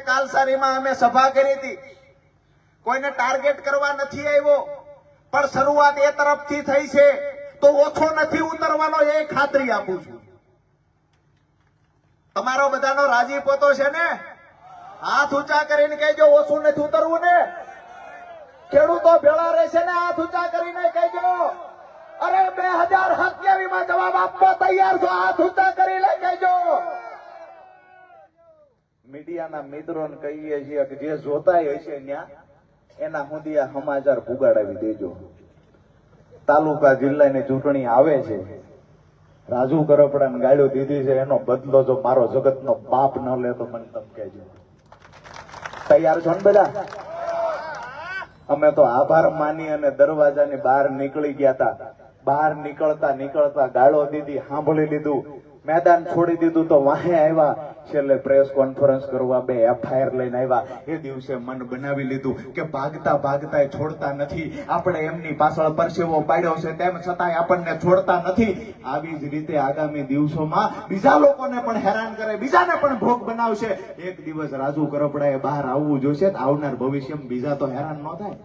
કાલસારીમાં અમે સભા કરી હતી, કોઈને ટાર્ગેટ કરવા નથી આવ્યો, પણ શરૂઆત એ તરફથી થઈ છે તો ઓછો નથી ઉતરવાનો એ ખાતરી આપું છું. તમારો બધાનો રાજીપો તો છે ને? હાથ ઊંચા કરીને કહેજો ઓછું નથી ઉતરવું ને. ખેડૂતો ભેળા રહેશે ને, હાથ ઊંચા કરીને કહેજો. અરે 2027 માં જવાબ આપવા તૈયાર છો? હાથ ઊંચા કરીને કહેજો. મીડિયાના મિત્રોને કહીએ છીએ કે જે જોતા હશે ત્યાં એના સુધી આ સમાચાર પુગાડાવી દેજો. તાલુકા જિલ્લાની ચૂંટણી આવે છે, રાજુ કરપડાને ગાળ્યો દીધી છે, એનો બદલો જો મારો જગતનો બાપ ન લે તો મને તમે કહેજો. તૈયાર છો ને બધા? અમે તો આભાર માની અને દરવાજાની બહાર નીકળી ગયા હતા. બહાર નીકળતા નીકળતા ગાળો દીધી, સાંભળી લીધું, મેદાન છોડી દીધું તો વાહે આવ્યા. છેલ્લે પ્રેસ કોન્ફરન્સ કરવા 2 FIR લઈને આવ્યા. એ દિવસે મન બનાવી લીધું કે ભાગતા ભાગતા છોડતા નથી. આપણે એમની પાછળ પરસેવો પાડ્યો છે, તેમ છતાંય આપણને છોડતા નથી. આવી જ રીતે આગામી દિવસોમાં બીજા લોકોને પણ હેરાન કરે, બીજાને પણ ભોગ બનાવશે. એક દિવસ રાજુ કરપડાએ બહાર આવવું જોઈશે, આવનાર ભવિષ્યમાં બીજા તો હેરાન ન થાય.